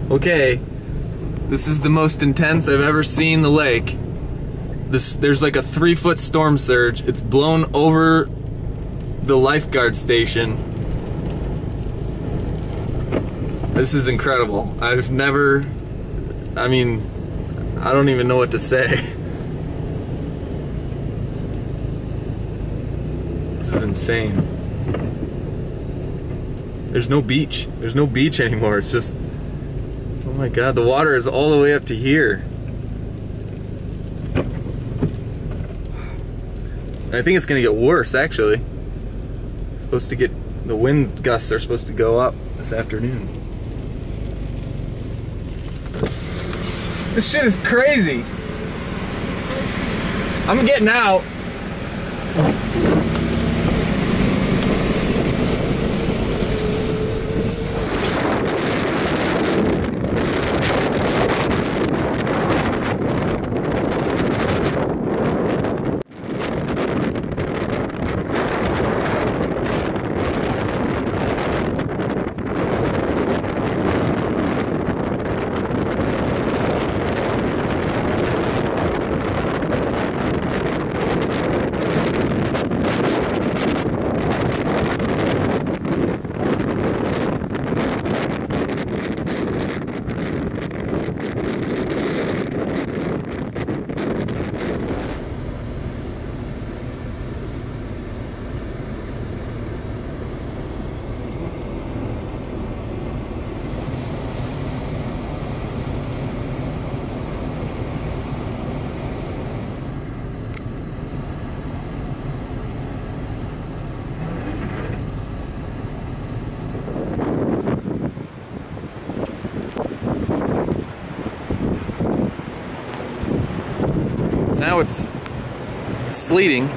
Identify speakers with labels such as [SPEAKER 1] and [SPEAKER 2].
[SPEAKER 1] Okay, this is the most intense I've ever seen the lake. There's like a 3-foot storm surge. It's blown over the lifeguard station. This is incredible. I've never, I mean, I don't even know what to say. This is insane. There's no beach. There's no beach anymore. It's just, oh my God, the water is all the way up to here. I think it's gonna get worse, actually. It's supposed to get, the wind gusts are supposed to go up this afternoon. This shit is crazy. I'm getting out. Now it's sleeting.